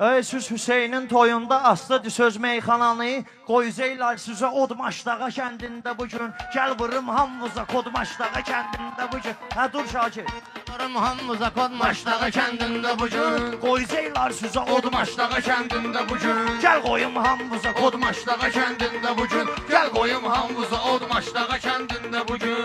Siz Hüseynin toyunda astıdır söz meyxananı. Qoyuzeylar sizə Odmaşdağa kəndində bugün. Gəl vurum hamımıza Kodmaşdağa kəndində bugün. Hə dur Şakir. Vurum hamımıza Kodmaşdağa kəndində bugün. Qoyuzeylar sizə Odmaşdağa kəndində bugün. Gəl qoyum hamımıza Kodmaşdağa kəndində bugün. Gəl qoyum hamımıza Odmaşdağa kəndində bugün.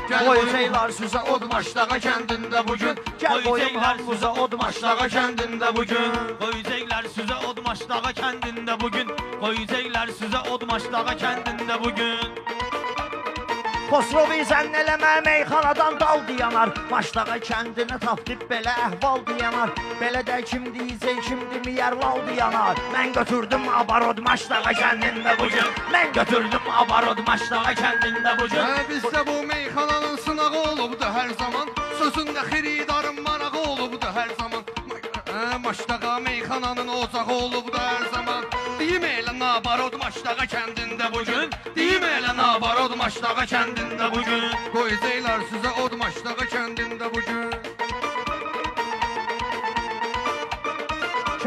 Qoyuzeylar sizə Odmaşdağa kəndində bugün. Gəl qoyum hamımıza Odmaşdağa kəndində bugün. Qoyuzeylər sizə Odmaşdağa kəndində bugün. Qoyuzeylər sizə Odmaşdağa kəndində bugün. Xosrovu zənn eləmə meyxanadan dal diyanar. Maşdağa kəndinə tapdib belə əhval diyanar. Belə də kim deyəcək, kim deməyər lal diyanar. Mən götürdüm abarod Maşdağa kəndində bugün. Mən götürdüm abarod Maşdağa kəndində bugün. Bizdə bu meyxananın sınağı olubdu hər zaman. Sözündə xiridarın marağı olubdu hər zaman. Maşdağa meyxananın ocağı olubdu hər zaman. Deyim elə nabarod Maşdağa kəndində bugün. Deyim elə nabarod Maşdağa kəndində bugün. Qoyacaqlar sizə od Maşdağa kəndində bugün.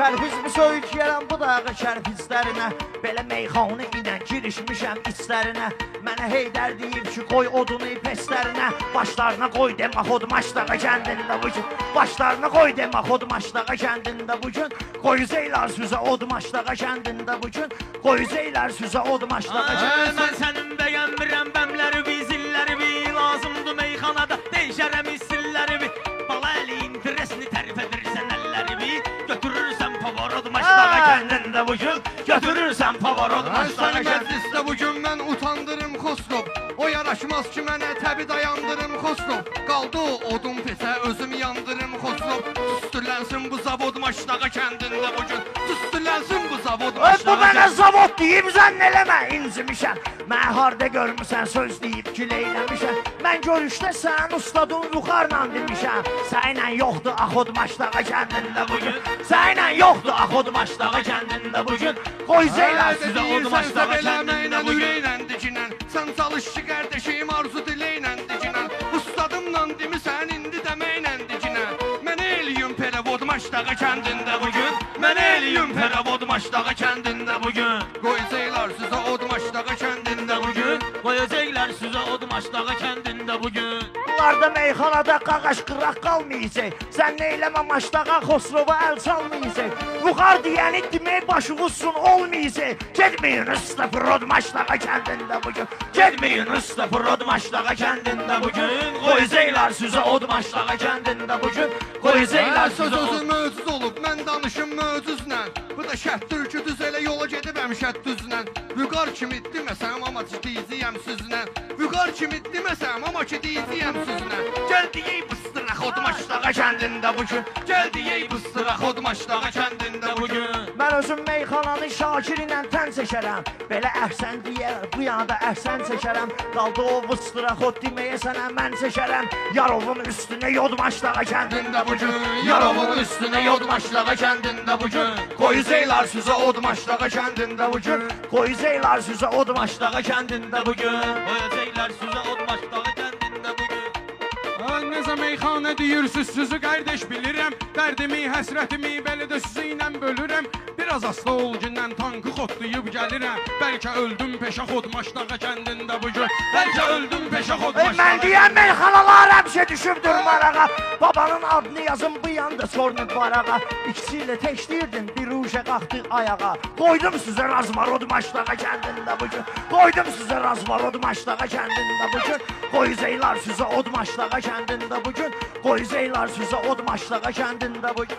Kərpizmi söykəyərəm bu dağı kərpizlərinə. Belə meyxanı ilə girişmişəm içlərinə. Mənə Heydər deyib ki, qoy odunu peslərinə. Başlarına qoy demə Odmaşdağa kəndində bugün. Başlarına qoy demə Odmaşdağa kəndində bugün. Qoyuzeylar sizə Odmaşdağa kəndində bugün. Qoyuzeylar sizə Odmaşdağa kəndində. Mən sənin bəyənmirəm bəmləri, bizilləri, lazımdır meyxanada deyişərəm hissilləri. Bala əli interesini tərif edirsən əlləri, götürürsən Pavarod Maşdağa kəndində bugün. Götürürsən Pavarod Maşdağa Səni kəndində. məclisdə bugün mən utandırım Xosrov. O yaraşmaz ki mənə təbi dayandırım Xosrov. Qaldı o odun pesə özüm yandırım Xosrov. Tüstülənsin bu zavod Maşdağa kəndində bugün. Tüstülənsin bu zavod Bu Maşdağa mənə kəndində. zavod deyib zənn eləmə, incimişəm. Mən harda görmüsən söz deyib ki, leyləmişəm. Mən görüşdə sən ustadın yuxarla demişəm. Sənlə yoxdur Axod Maşdağa kəndində bugün. Sənlə yoxdur Axod Maşdağa kəndində bugün. Qoyuzeylar sizə Od Maşdağa kəndində bugün. Sən çalış ki qardeşim arzu diləylə dicinən. Ustadımla demisən indi deməklə dicinən. Mənə eləyim perevod Maşdağa kəndində bugün. Mənə eləyim perevod Maşdağa kəndində bugün. Qoyacaqlar sizə od Maşdağa kəndində bugün. Qoyacaqlar sizə Od Maşdağa kəndində bugün. Bunlarda meyxanada qaqaş qıraq qalmayacaq. Sən neyləmə Maşdağa Xosrova əl çalmayacaq. Buxar deyəni demək başı qussun olmayacaq. Gedməyin usta Prod Maşdağa kəndində bugün. Gedməyin usta Prod Maşdağa kəndində bugün. Qoyacaqlar sizə Od Maşdağa kəndində bugün. Qoyacaqlar Söz sizə özü möcüz olub, mən danışım möcüzlə. Bu da şəhd türküdüz elə yola gedibəm şəhd düzlə. Vüqar kimi deməsəm amma ki deyəcəyəm sizlə. Vüqar kimi deməsəm amma ki deyəcəyəm sizlə. Gəl deyək bıstıra Xod Maşdağa kəndində bugün. Gəl deyək bu sıra xod Maşdağa kəndində bugün. Mən özüm meyxananı Şakir ilə tən çəkərəm. Belə əhsən deyər, bu yana da əhsən çəkərəm. Qaldı o vıstıra xod deməyə sənə mən çəkərəm. Yarovun üstünə Yod Maşdağa kəndində bugün. Yarovun üstünə Yod Maşdağa kəndində bugün. Qoyuzeylar sizə Od Maşdağa kəndində bugün. Qoyuzeylar sizə Od Maşdağa kəndində bugün. Qoyacaqlar sizə Od Maşdağa kəndində bugün. Necə meyxana deyirsiniz, sizi qardeş bilirəm. Dərdimi, həsrətimi belə də sizinlə bölürəm. Biraz asla ol gündən tankı xodlayıb gəlirəm. Bəlkə öldüm peşə Xod Maşdağa kəndində bugün. Bəlkə öldüm peşə Xod Maşdağa. Mən deyən meyxanalar həmişə düşübdür marağa. Babanın adını yazın bu yanda sorunub varağa. İkisi ilə teşdirdin bir ruşə qalxdı ayağa. Qoydum sizə Razvarod Maşdağa kəndində bugün. Qoydum sizə Razvarod Maşdağa kəndində bugün. Qoyuzeylar sizə Od Maşdağa kəndində bugün. Qoyuzeylar sizə Od Maşdağa kəndində bugün.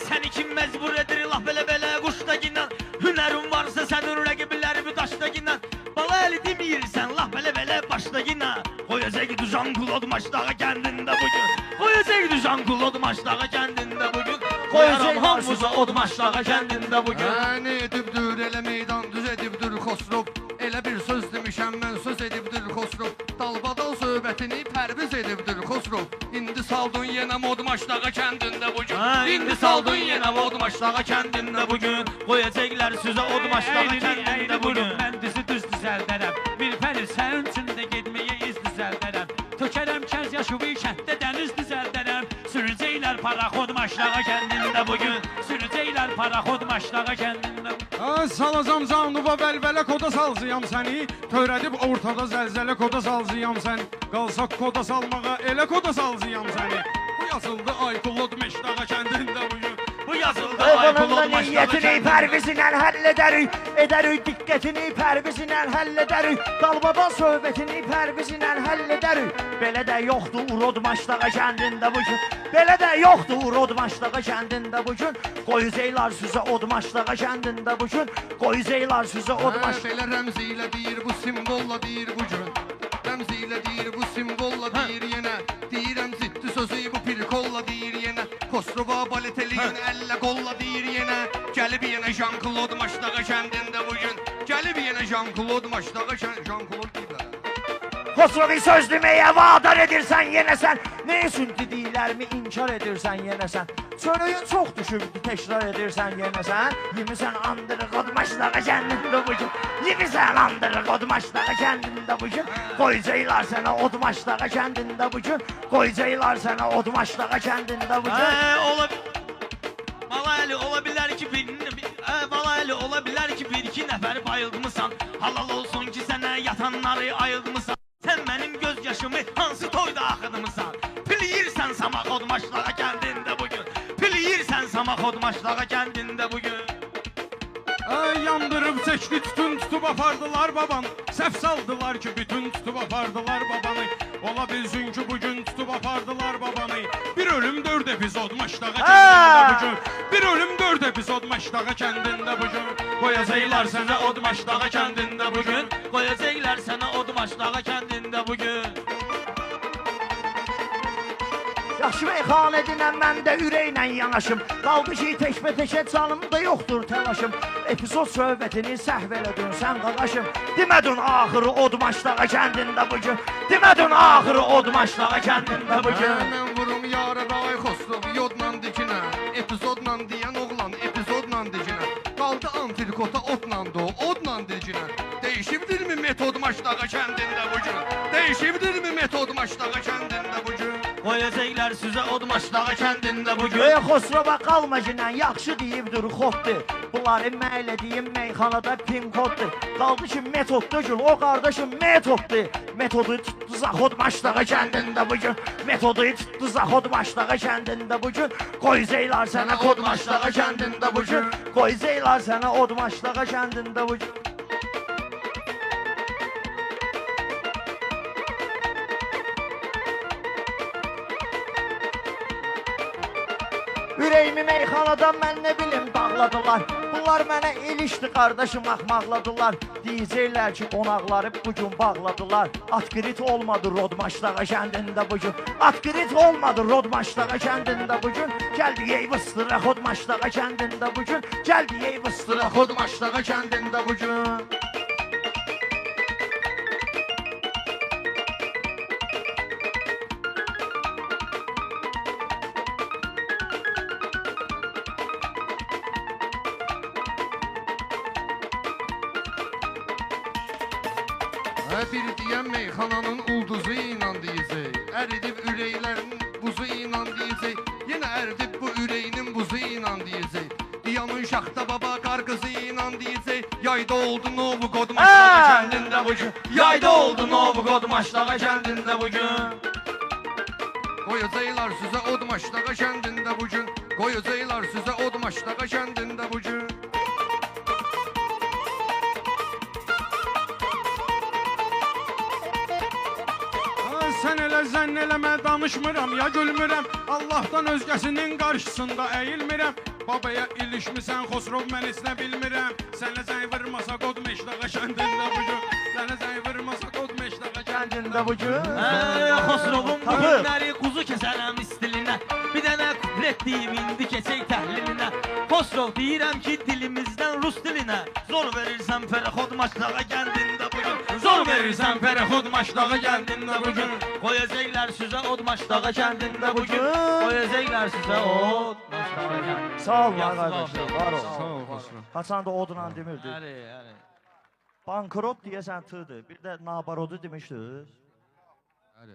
Səni kim məcbur edir laf belə quşda gindən. Hünərin varsa sənin rəqibləri bir daşda gindən. Bala əli deməyirsən laf belə başda gindən. Qoyacaq düzan Od Maşdağa kəndində bugün. Qoyacaq düzan Od Maşdağa kəndində bugün. Qoyaram hamımıza Od Maşdağa kəndində bugün. Ne edibdir elə meydan düz edibdir Xosrov. Elə bir söz demişəm mən söz edibdir Xosrov. Dalbadal söhbətini pərviz edibdir Xosrov. İndi saldın yenə Od Maşdağa kəndində bugün. İndi saldın yenə Od Maşdağa kəndində bugün. Qoyacaqlar sizə Od Maşdağa kəndində bugün. Mən dizi düz düzəldərəm. Bir fəri sənin üçün də getməyə iz düzəldərəm. Tökərəm kəz yaşıvı kənddə dəniz düzəldərəm. Sürəcək paraxod maşlağa kəndində bugün. Sürəcəklər paraxod maşlağa kəndində. Salacam canlıva vəlvələ koda salcıyam səni. Törədib ortada zəlzələ koda salcıyam sən. Qalsaq koda salmağa elə koda salcıyam səni. Bu yazıldı Aykulod Meşdağa kəndində bugün. Bu yazıldı Aykulod Oğlunun maşlağa niyyətini kəndində. pərvizinə həll edərik, edərik diqqətini pərvizinə həll edərik, dalbadan söhbətini pərvizinə həll edərik. Belə də yoxdur Urod Maşlağa kəndində bugün, belə də yoxdur Urod Maşlağa kəndində bugün. Qoyuzeylar süzə Od Maşlağa kəndində bugün, qoyuzeylar süzə Od Maşlağa. Belə rəmzi ilə deyir, bu simvolla deyir bu gün. Rəmzi ilə deyir, bu simvolla deyir yenə. Deyirəm ciddi sözü, bu pirkolla deyir yenə. Kostrova baleteliyin əllə qolla deyir yenə. Gəlib yenə Jean-Claude Maşlağa kəndində bugün. Gəlib yenə Jean-Claude Maşlağa kəndində. Jean-Claude deyirlər. Xosrovi söz deməyə vadar edirsən yenə sən, nə üçün dediklərimi inkar edirsən yenə sən. Çörəyin çox düşübdü, təkrar edirsən yenə sən. Yemisən andırıq Od Maşlağa kəndində bugün, yemisən andırıq Od Maşlağa kəndində bugün. Qoyacaqlar sənə Od Maşlağa kəndində bugün, qoyacaqlar sənə Od Maşlağa kəndində bugün. Malaylı ola bilər ki Malaylı ola bilər ki bir iki nəfər bayıldımısan. Halal olsun ki sənə yatanları ayıldımısan. Sən mənim göz yaşımı hansı toyda axıdımısan. Piliyirsən Samaxod Maşlağa kəndində bugün. Piliyirsən Samaxod Maşlağa kəndində bugün. Yandırıb çəkdi tütün tutub apardılar baban. Səhv saldılar ki bütün tutub apardılar babanı. Ola bilsin ki bugün tutub apardılar babanı. Bir ölüm 4 epizod Maşlağa kəndində bugün. Bir ölüm 4 epizod Maşlağa kəndində bugün. Qoyacaqlar sənə Od Maşlağa kəndində bugün. Qoyacaqlar sənə Od Maşlağa kəndində bugün. Yaxşı meyxanədinə mən də ürəklə yanaşım. Qaldı ki təkbə-təkə canımda yoxdur təlaşım. Epizod söhbətini səhv elədin sən qaqaşım. Demədin axırı Od Maşlağa kəndində bugün. Demədin axırı Od Maşlağa kəndində bugün. Mən vurum yara day Xostrov yodla dikinə. Epizodla deyən oğlan epizodla dikinə. Qaldı antrikota otla do, odla dikinə. Değişibdirmi metod Maşlağa kəndində bugün? Değişibdirmi metod Maşlağa kəndində bugün? Qoyacaqlar sizə Od Maşlağa kəndində bugün. Xosrova qalma ginən, yaxşı deyibdir xoddur. Bunları məylədiyim meyxanada pin koddur. Qaldı ki metoddur gül, o qardaşım metoddur. Metodu tutdu Zaxod Maşlağa kəndində bugün. Metodu tutdu Zaxod Maşlağa kəndində bugün. Qoyacaqlar sənə Od Maşlağa kəndində bugün. Qoyacaqlar sənə Od Maşlağa kəndində bugün. Ürəyimi meyxanadan mən nə bilim bağladılar. Bunlar mənə ilişdi qardaşım axmaqladılar. Deyəcəklər ki qonaqları bugün bağladılar. Atkrit olmadı Rod Maşlağa kəndində bugün. Atkrit olmadı Rod Maşlağa kəndində bugün. Gəldi yey bıstıra Od Maşlağa kəndində bugün. Gəldi yey bıstıra Od Maşlağa kəndində bugün. Bir deyən meyxananın ulduzu ilə deyəcək. Əridib ürəklərin buzu ilə deyəcək. Yenə əridib bu ürəyinin buzu ilə deyəcək. Diyanın şaxta baba qarqızı ilə deyəcək. Yayda oldu Novgorod Maşlağa kəndində bugün. Yayda oldu Novgorod Maşlağa kəndində bugün. Qoyacaqlar sizə Od Maşlağa kəndində bugün. Qoyacaqlar sizə Od Maşlağa kəndində bugün. Sən elə zənn eləmə danışmıram ya gülmürəm. Allahdan özgəsinin qarşısında əyilmirəm. Babaya ilişmisən Xosrov mən heç nə bilmirəm. Sənə zəng vurmasa Od Maşlağa kəndində bugün. Sənə zəng vurmasa Od Maşlağa kəndində bugün. Xosrovun bu günləri quzu kəsərəm istilinə. Bir dənə kuplet deyim indi keçək təhlilinə. Xosrov deyirəm ki dilimizdən rus dilinə. Zor verirsən Fərəxod Maşlağa kəndində bugün. Zor verirsən Fərəxod Maşlağa kəndində bugün. Qoyacaqlar sizə Od Maşlağa kəndində bugün. Qoyacaqlar sizə Od Maşlağa kəndində. Sağ ol qardaşlar, var ol. Sağ ol Xosrov. Haçan da odla demirdi. Həli. Bankrot deyəsən tığdır. Bir də nabarodu demişdiniz. Həli.